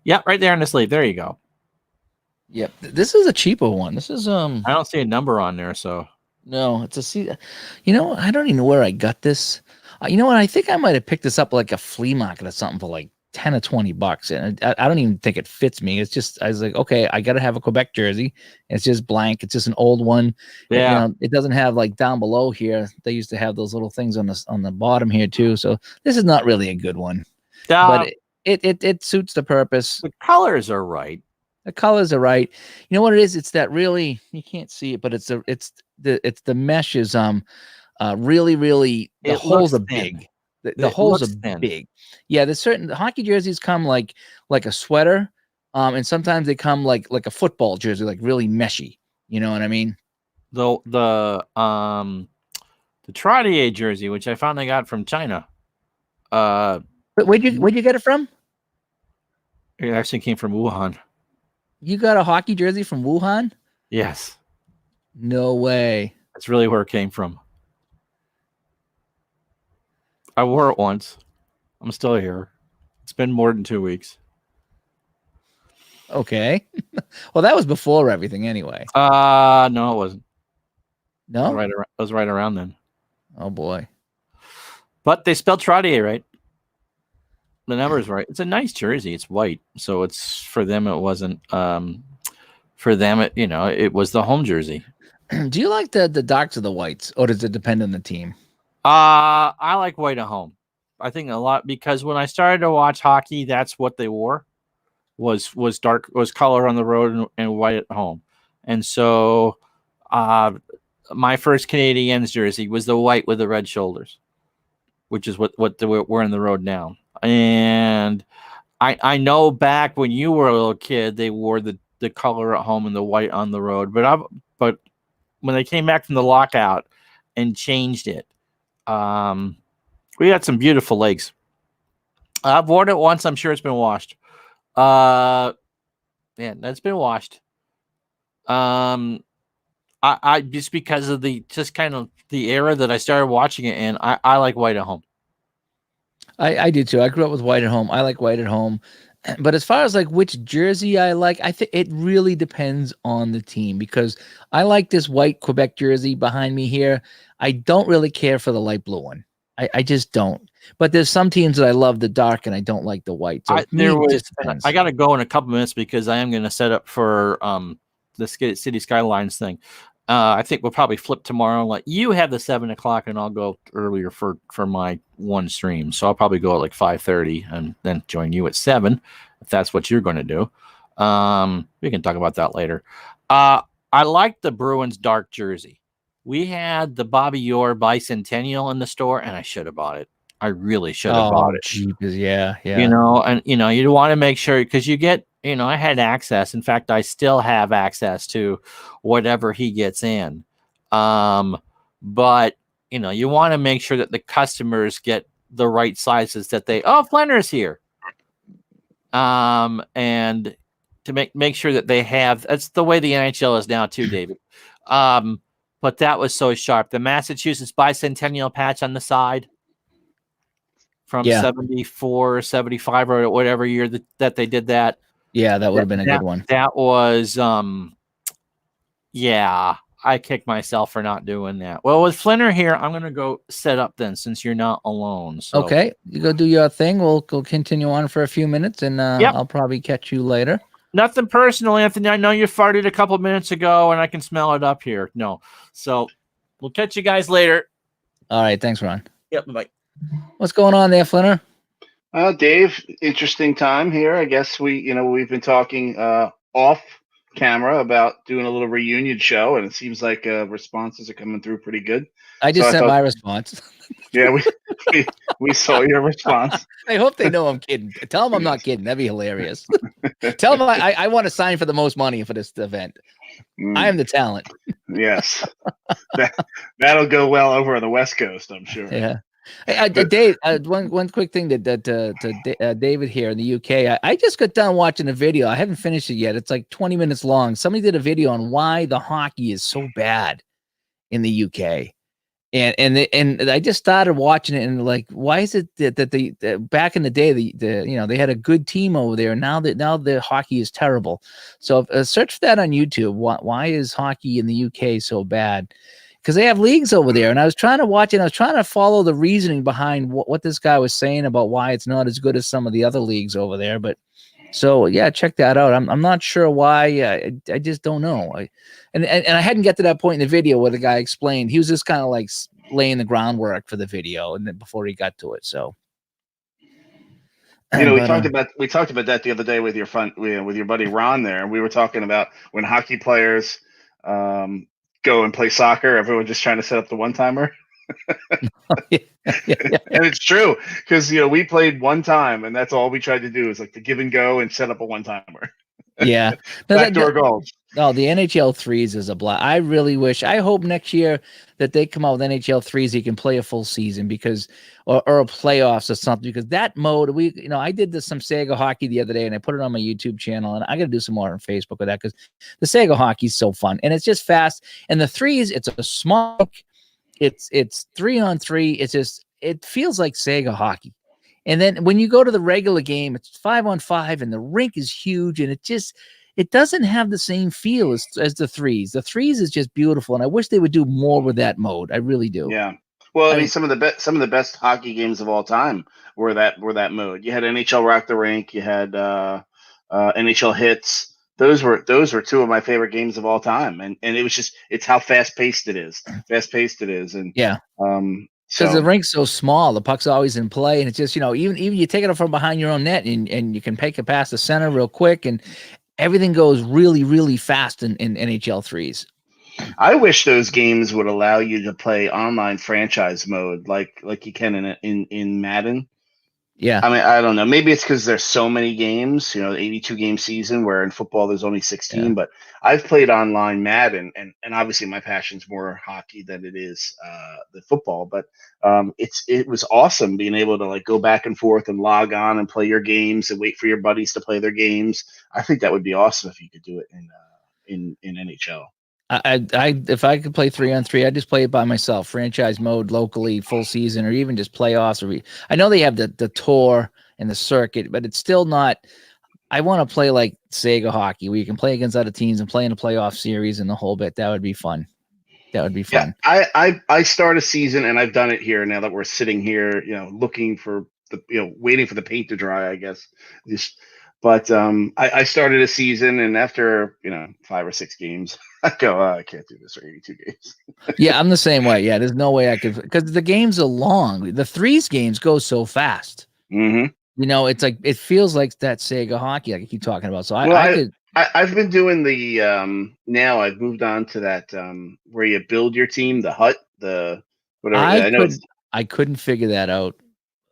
Yeah, right there in the sleeve. There you go. Yep. This is a cheaper one. This is I don't see a number on there, so no, it's a I don't even know where I got this. You know what? I think I might have picked this up like a flea market or something for like 10 or 20 bucks. And I don't even think it fits me. It's just, I was like, okay, I got to have a Quebec jersey. It's just blank. It's just an old one. yeah. It doesn't have like down below here. They used to have those little things on the bottom here too. So this is not really a good one, but it suits the purpose. The colors are right. The colors are right. You know what it is? It's that really, you can't see it, but it's the mesh is really the It holes looks are thin. big. The holes are big. Yeah, there's certain hockey jerseys come like a sweater, and sometimes they come like a football jersey, like really meshy. You know what I mean? The Trottier jersey, which I finally got from China. But where'd you get it from? It actually came from Wuhan. You got a hockey jersey from Wuhan? Yes, No way. that's really where it came from. I wore it once. I'm still here. It's been more than 2 weeks. Okay. Well, that was before everything anyway. No, it wasn't. No? It was right around then. Oh boy. But they spelled Trottier right. The number's right. It's a nice jersey. It's white, so it's for them. It wasn't. For them, it was the home jersey. Do you like the darks or the whites, or does it depend on the team? I like white at home. I think a lot because when I started to watch hockey, that's what they wore was color on the road and white at home. And so, my first Canadiens jersey was the white with the red shoulders, which is what we're wearing the road now. And I know back when you were a little kid, they wore the color at home and the white on the road. But when they came back from the lockout and changed it, we got some beautiful lakes. I've worn it once. I'm sure it's been washed. Yeah, that's been washed. I just because of the just kind of the era that I started watching it in, I like white at home. I do too. I grew up with white at home. I like white at home. But as far as like which jersey I like, I think it really depends on the team because I like this white Quebec jersey behind me here. I don't really care for the light blue one. I just don't. But there's some teams that I love the dark and I don't like the white. So it just depends. I got to go in a couple minutes because I am going to set up for the City Skylines thing. I think we'll probably flip tomorrow and let you have the 7 o'clock and I'll go earlier for my one stream. So I'll probably go at like 5:30 and then join you at 7 if that's what you're going to do. We can talk about that later. I like the Bruins dark jersey. We had the Bobby Orr bicentennial in the store and I should have bought it. I really should have bought it. Jeepers, yeah. You know, and you want to make sure because you get, I had access. In fact, I still have access to whatever he gets in. But you want to make sure that the customers get the right sizes that Flanner's here. And to make sure that they have, that's the way the NHL is now too, David. But that was so sharp. The Massachusetts bicentennial patch on the side from 74, 75 or whatever year that they did that. Yeah, that would have been a good one. That was, I kicked myself for not doing that. Well, with Flinner here, I'm going to go set up then since you're not alone. So. Okay, you go do your thing. We'll continue on for a few minutes and I'll probably catch you later. Nothing personal, Anthony. I know you farted a couple minutes ago and I can smell it up here. No. So we'll catch you guys later. All right. Thanks, Ron. Yep. Bye. What's going on there, Flinner? Dave, interesting time here. I guess we've been talking off camera about doing a little reunion show, and it seems like responses are coming through pretty good. I just sent my response. Yeah, we saw your response. I hope they know I'm kidding. Tell them I'm not kidding. That'd be hilarious. Tell them I want to sign for the most money for this event. I am the talent. Yes, that'll go well over on the West Coast, I'm sure. Yeah. Hey, Dave, one quick thing to David here in the UK. I just got done watching a video. I haven't finished it yet. It's like 20 minutes long. Somebody did a video on why the hockey is so bad in the UK. And I just started watching it and like, why is it that they back in the day, they had a good team over there. Now the hockey is terrible. So search for that on YouTube. Why is hockey in the UK so bad? Because they have leagues over there, and I was trying to watch it. I was trying to follow the reasoning behind what this guy was saying about why it's not as good as some of the other leagues over there. But so yeah, check that out. I'm not sure why. I just don't know. And I hadn't get to that point in the video where the guy explained. He was just kind of like laying the groundwork for the video, and then before he got to it. So we talked about that the other day with your buddy Ron there, and we were talking about when hockey players go and play soccer, everyone just trying to set up the one-timer. Yeah. And it's true because we played one time and that's all we tried to do is like the give and go and set up a one-timer. Yeah. Backdoor goals. No, the NHL threes is a blast. I really wish. I hope next year that they come out with NHL threes. You can play a full season or a playoffs or something. Because that mode, I did some Sega hockey the other day, and I put it on my YouTube channel, and I got to do some more on Facebook with that because the Sega hockey is so fun and it's just fast. And the threes, it's a small, it's 3-on-3. It feels like Sega hockey. And then when you go to the regular game, it's 5-on-5, and the rink is huge, and it doesn't have the same feel as the threes. The threes is just beautiful, and I wish they would do more with that mode. I really do. Yeah. Well, I mean, some of the best hockey games of all time were that mode. You had NHL Rock the Rink. You had NHL Hits. Those were two of my favorite games of all time, and it's how fast paced it is. And yeah. Because the rink's so small, the puck's always in play, and it's just even you take it from behind your own net, and you can take it past the center real quick, and everything goes really, really fast in NHL threes. I wish those games would allow you to play online franchise mode like you can in Madden. Yeah. I mean, I don't know. Maybe it's because there's so many games, 82 game season, where in football there's only 16. Yeah. But I've played online Madden, and obviously my passion's more hockey than it is the football. But it was awesome being able to like go back and forth and log on and play your games and wait for your buddies to play their games. I think that would be awesome if you could do it in NHL. If I could play 3-on-3, I'd just play it by myself, franchise mode, locally, full season, or even just playoffs. I know they have the tour and the circuit, but it's still not. I want to play like Sega hockey, where you can play against other teams and play in a playoff series and the whole bit. That would be fun. That would be fun. Yeah, I start a season, and I've done it here now that we're sitting here, looking for waiting for the paint to dry, I guess. But I started a season, and after 5 or 6 games, I go, I can't do this for 82 games. Yeah, I'm the same way. Yeah, there's no way I could, because the games are long. The threes games go so fast. Mm-hmm. It's like it feels like that Sega hockey, like I keep talking about. So I've been doing the now I've moved on to that where you build your team, the hut, the whatever. I couldn't figure that out.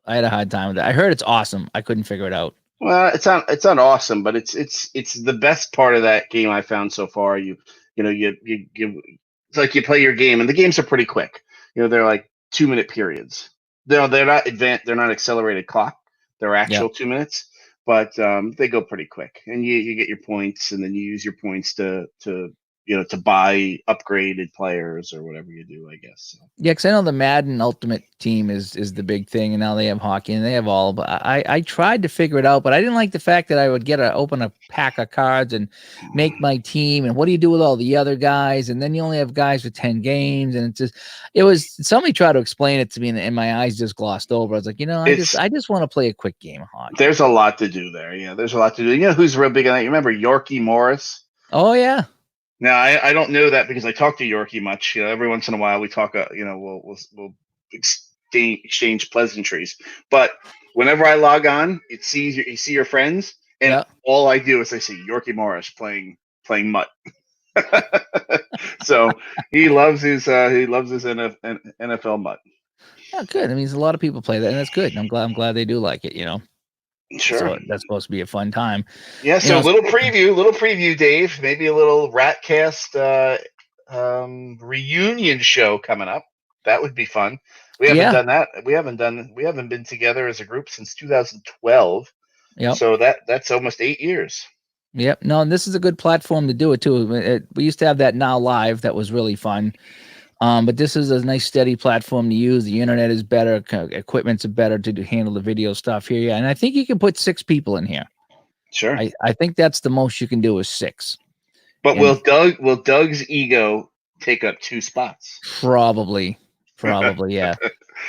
I had a hard time with that. I heard it's awesome. I couldn't figure it out. Well, it's not awesome, but it's the best part of that game I found so far. You it's like you play your game, and the games are pretty quick. They're like 2-minute periods. They're not advanced. They're not accelerated clock. They're actual 2 minutes, but they go pretty quick. And you get your points, and then you use your points to buy upgraded players or whatever you do, I guess. So. Yeah, because I know the Madden Ultimate Team is the big thing, and now they have hockey and they have all. But I tried to figure it out, but I didn't like the fact that I would open a pack of cards and make my team, and what do you do with all the other guys? And then you only have guys with 10 games, and it was somebody tried to explain it to me, and my eyes just glossed over. I was like, I just want to play a quick game of hockey. There's a lot to do there. Yeah, there's a lot to do. You know who's real big on that? You remember Yorkie Morris? Oh yeah. Now I don't know that because I talk to Yorkie much. Every once in a while we talk. We'll exchange pleasantries. But whenever I log on, you see your friends, and all I do is I see Yorkie Morris playing Mutt. So he loves his NFL Mutt. Oh, good. I mean, there's a lot of people play that, and that's good. And I'm glad they do like it. Sure. So that's supposed to be a fun time. Yeah. So a little preview, Dave. Maybe a little Ratcast reunion show coming up. That would be fun. We haven't done that. We haven't been together as a group since 2012. Yeah. So that's almost 8 years. Yep. No, and this is a good platform to do it too. We used to have that Now Live that was really fun. But this is a nice steady platform to use. The internet is better. Equipment's better to handle the video stuff here. Yeah. And I think you can put 6 people in here. Sure. I think that's the most you can do is 6. But will Doug's ego take up 2 spots? Probably. Yeah.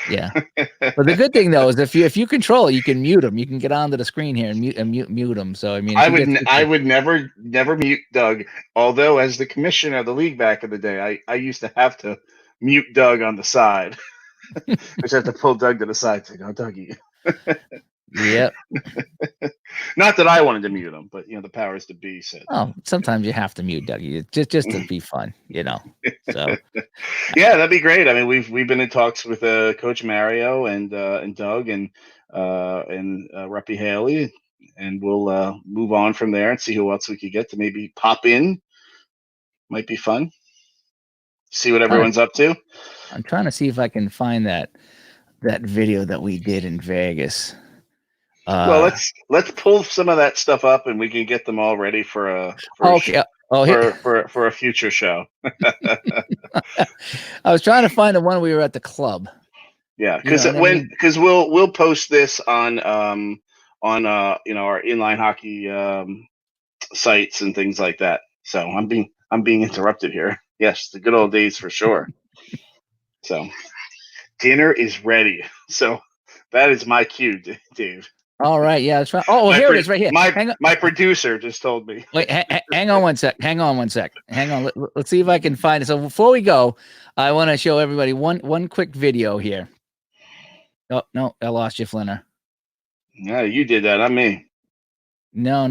Yeah. But the good thing though is if you control it, you can mute him. You can get onto the screen here and mute him. So I mean, I would never mute Doug. Although as the commissioner of the league back in the day, I used to have to mute Doug on the side. I just have to pull Doug to the side. Say, "No, Dougie." Yep. Not that I wanted to mute him, but the powers to be said. Oh, sometimes you have to mute Dougie just to be fun, So yeah, that'd be great. I mean, we've been in talks with Coach Mario and Doug and Ruppy Haley, and we'll move on from there and see who else we could get to maybe pop in. Might be fun. See what everyone's up to. I'm trying to see if I can find that video that we did in Vegas. Well, let's pull some of that stuff up, and we can get them all ready for a future show. I was trying to find the one we were at the club. Yeah, because we'll post this on our inline hockey sites and things like that. So I'm being interrupted here. Yes, the good old days for sure. So dinner is ready. So that is my cue, Dave. All right, yeah, that's right. Oh, here it is, right here. My producer just told me. Wait, hang on one sec. Hang on. Let's see if I can find it. So before we go, I want to show everybody one quick video here. Oh no, I lost you, Flinner. No, you did that, not me. No.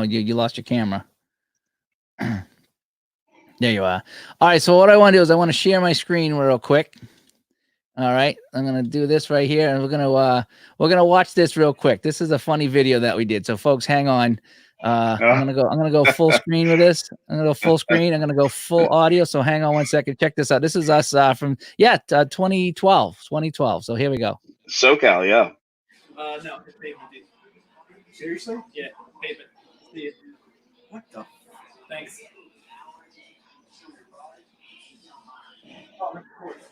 You lost your camera. There you are. All right. So what I want to do is I want to share my screen real quick. All right, I'm gonna do this right here, and we're gonna watch this real quick. This is a funny video that we did. So, folks, hang on. I'm gonna go full screen with this. I'm gonna go full screen. I'm gonna go full audio. So, hang on one second. Check this out. This is us from 2012. So here we go. SoCal, yeah. No, it's pavement, dude. Seriously? Yeah, pavement. See it. What the? Thanks. Oh, of course.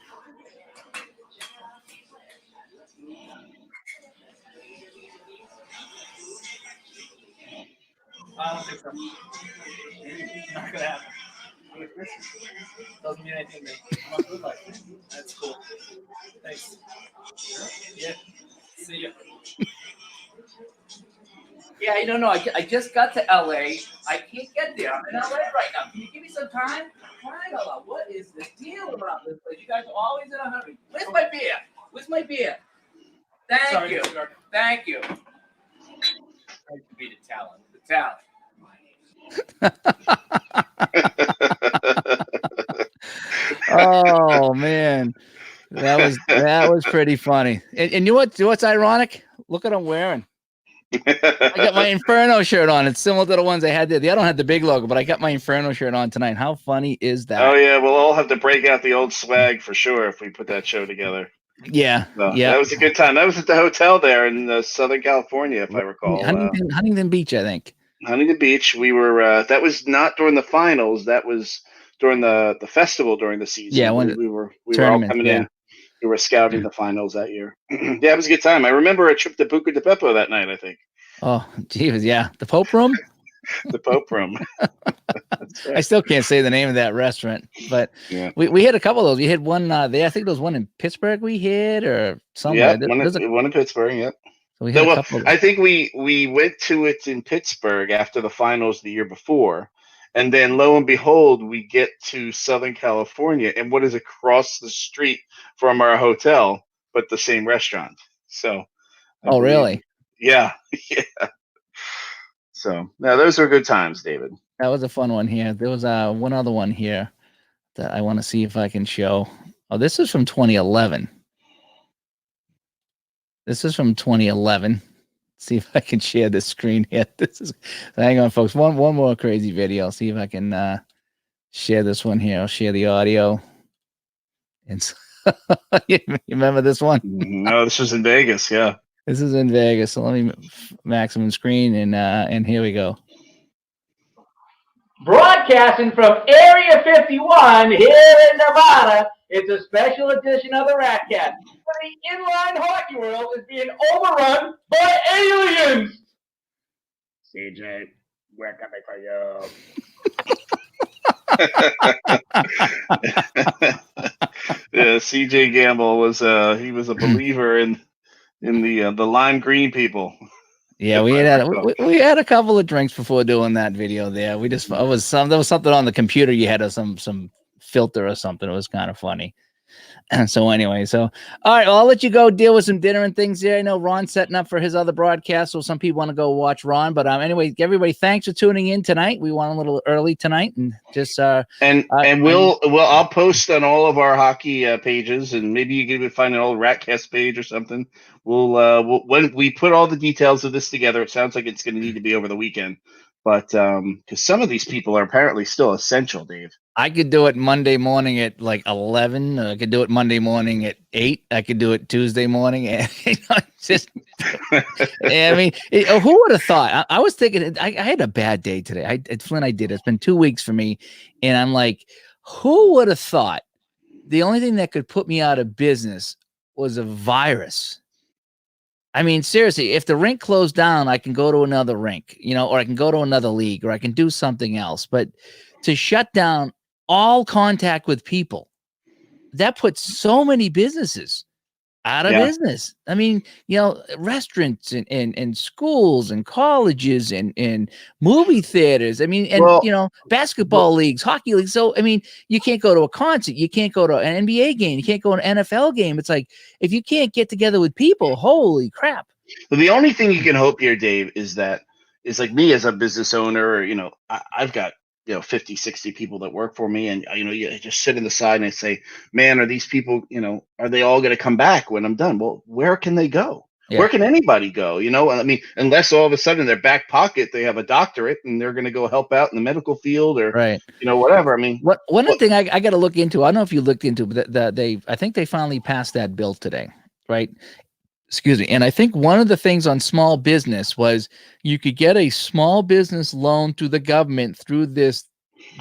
I don't think so. Not gonna happen. Doesn't mean anything to me. I'm not good like it. That's cool. Thanks. Yeah. See ya. Yeah, I don't know. I just got to LA. I can't get there. I'm in LA right now. Can you give me some time? What is the deal about this place? You guys are always in a hurry. Where's my beer? Where's my beer? Thank you. Thank you. I to be the talent. The talent. Oh man, that was pretty funny. And you know what's ironic? Look what I'm wearing. I got my Inferno shirt on. It's similar to the ones I had there. I don't have the big logo, but I got my Inferno shirt on tonight. How funny is that? Oh yeah, we'll all have to break out the old swag for sure if we put that show together. Yeah, So, yeah. That was a good time. That was at the hotel there in Southern California, if I recall. Huntington Beach, I think. Huntington Beach. We were. That was not during the finals. That was during the festival during the season. Yeah, when we were all coming in. We were scouting the finals that year. Yeah, it was a good time. I remember a trip to Buca de Beppo that night, I think. Oh, geez, yeah. The Pope Room? The Pope Room. Right. I still can't say the name of that restaurant, but yeah. we had a couple of those. We had one there. I think there was one in Pittsburgh we hid or somewhere. Yeah, one in Pittsburgh, yep. So we had a couple of I think we went to it in Pittsburgh after the finals the year before. And then lo and behold, we get to Southern California, and what is across the street from our hotel, but the same restaurant. So, oh, really? Yeah, yeah. So, now those are good times, David. That was a fun one here. There was one other one here that I want to see if I can show. Oh, this is from 2011. This is from 2011. See if I can share this screen here. Hang on, folks. One more crazy video. I'll see if I can share this one here. I'll share the audio. And you remember this one? No, this was in Vegas. Yeah, this is in Vegas. So let me maximum screen and here we go. Broadcasting from Area 51 here in Nevada. It's a special edition of the Ratcast. The inline hockey world is being overrun by aliens. CJ, we're coming for you. Yeah, CJ Gamble was he was a believer in the lime green people. Yeah, we had a couple of drinks before doing that video there. There was something on the computer. You had some filter or something. It was kind of funny. So anyway, all right, well, I'll let you go deal with some dinner and things there. I know Ron's setting up for his other broadcast, so some people want to go watch Ron. But anyway, everybody, thanks for tuning in tonight. We went a little early tonight, and just I'll post on all of our hockey pages, and maybe you can find an old Ratcast page or something. We'll when we put all the details of this together, it sounds like it's going to need to be over the weekend. But because some of these people are apparently still essential, Dave. I could do it Monday morning at like 11. I could do it Monday morning at 8. I could do it Tuesday morning. I mean, who would have thought? I was thinking I had a bad day today. Flynn, I did. It's been 2 weeks for me. And I'm like, who would have thought the only thing that could put me out of business was a virus? I mean, seriously, if the rink closed down, I can go to another rink, or I can go to another league, or I can do something else. But to shut down all contact with people, that puts so many businesses out of business. I mean, restaurants and schools and colleges and movie theaters. I mean, and basketball leagues, hockey leagues. So, I mean, you can't go to a concert. You can't go to an NBA game. You can't go to an NFL game. It's like, if you can't get together with people, holy crap. Well, the only thing you can hope here, Dave, is like me as a business owner, I've got, 50, 60 people that work for me, and you just sit in the side and I say, man, are these people, are they all going to come back when I'm done? Well, where can they go? Yeah. Where can anybody go? I mean, unless all of a sudden in their back pocket they have a doctorate and they're going to go help out in the medical field or Right. whatever. I mean, One thing I got to look into. I don't know if you looked into, but I think they finally passed that bill today, right? Excuse me. And I think one of the things on small business was you could get a small business loan through the government through this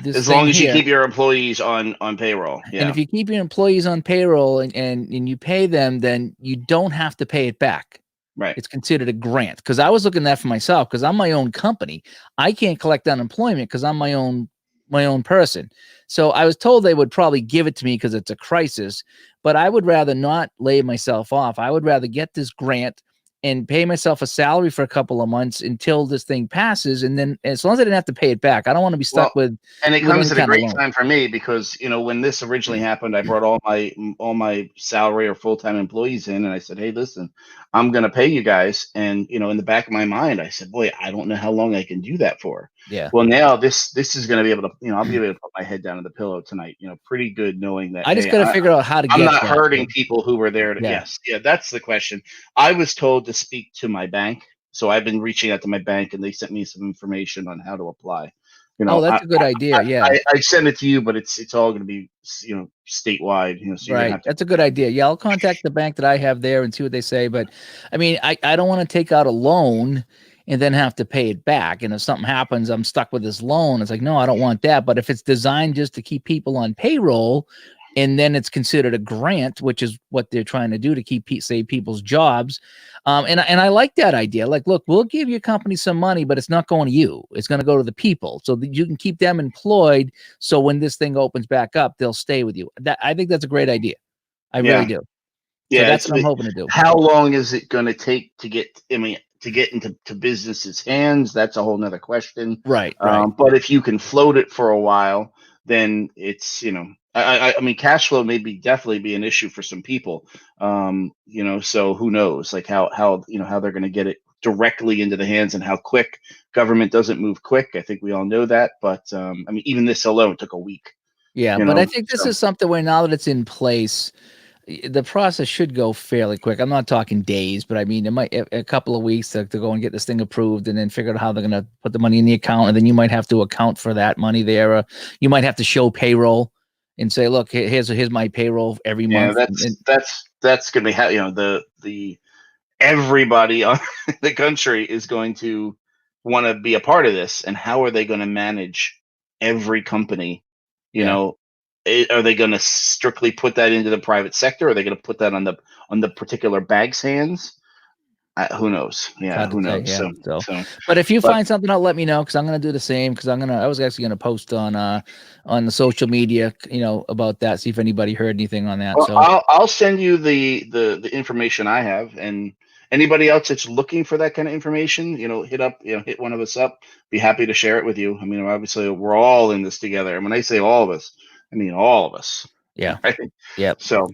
as long as you here. keep your employees on payroll. Yeah. And if you keep your employees on payroll and you pay them, then you don't have to pay it back. Right. It's considered a grant. Because I was looking at that for myself, because I'm my own company. I can't collect unemployment because I'm my own person. So I was told they would probably give it to me because it's a crisis, but I would rather not lay myself off. I would rather get this grant and pay myself a salary for a couple of months until this thing passes. And then as long as I didn't have to pay it back, I don't want to be stuck with. And it with comes any at a kind of great loan. time for me because, when this originally happened, I brought all my salary or full-time employees in and I said, hey, listen, I'm going to pay you guys. And, in the back of my mind, I said, boy, I don't know how long I can do that for. Yeah. Well, now this is going to be able to, I'll be able to put my head down on the pillow tonight, pretty good knowing that. I just hey, got to figure out how to get I'm not that. hurting people who were there to, Yeah. yes. Yeah, that's the question. I was told to speak to my bank. So I've been reaching out to my bank and they sent me some information on how to apply. Oh, that's a good idea. Yeah. I send it to you, but it's all going to be, statewide, so you're Right. gonna have to. That's a good idea. Yeah. I'll contact the bank that I have there and see what they say. But I mean, I don't want to take out a loan and then have to pay it back. And if something happens, I'm stuck with this loan. It's like, no, I don't want that. But if it's designed just to keep people on payroll, and then it's considered a grant, which is what they're trying to do to save people's jobs. And I like that idea. Like, look, we'll give your company some money, but it's not going to you. It's going to go to the people so that you can keep them employed. So when this thing opens back up, they'll stay with you. I think that's a great idea. I really do. Yeah, So that's what I'm hoping to do. How long is it going to take to get? To get into businesses' hands, that's a whole nother question. Right. But if you can float it for a while, then it's I mean, cash flow may definitely be an issue for some people. So who knows, like how they're going to get it directly into the hands and how quick. Government doesn't move quick. I think we all know that. But I mean, even this alone took a week. Yeah, but I think this is something where now that it's in place, the process should go fairly quick. I'm not talking days, but I mean, it might a couple of weeks to go and get this thing approved and then figure out how they're going to put the money in the account. And then you might have to account for that money there. You might have to show payroll and say, look, here's my payroll every month. That's going to be how, the everybody on the country is going to want to be a part of this. And how are they going to manage every company? Are they going to strictly put that into the private sector? Or are they going to put that on the particular bank's hands? Who knows? Yeah, who knows? Yeah. So, but if you find something out, let me know because I'm going to do the same. Because I was actually going to post on the social media, about that. See if anybody heard anything on that. Well, so I'll send you the information I have, and anybody else that's looking for that kind of information, hit one of us up. Be happy to share it with you. I mean, obviously, we're all in this together. And when I say all of us, I mean all of us. Yeah. Right? Yeah. So,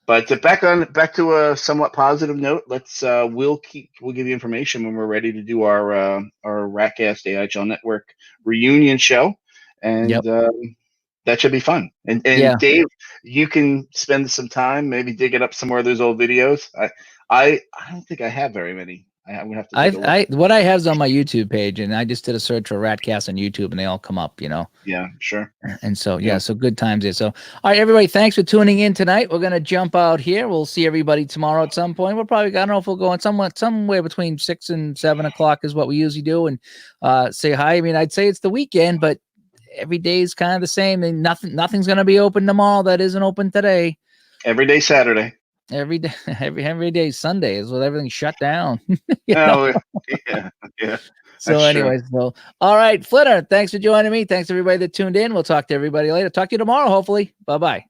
but back to a somewhat positive note. We'll give you information when we're ready to do our Ratcast AHL Network reunion show, and that should be fun. And Dave, you can spend some time maybe digging up some more of those old videos. I don't think I have very many. I'm gonna have to take a look. What I have is on my YouTube page, and I just did a search for Ratcast on YouTube, and they all come up, Yeah, sure. And so so good times there. So all right, everybody, thanks for tuning in tonight. We're gonna jump out here. We'll see everybody tomorrow at some point. We're probably I don't know if we'll go on somewhere between 6 and 7 o'clock is what we usually do, and say hi. I mean, I'd say it's the weekend, but every day is kind of the same, and nothing's gonna be open tomorrow that isn't open today. Every day Saturday. Every day, every day Sunday is with everything shut down. Yeah. So anyways, so all right, Flitter, thanks for joining me. Thanks everybody that tuned in. We'll talk to everybody later. Talk to you tomorrow, hopefully. Bye-bye.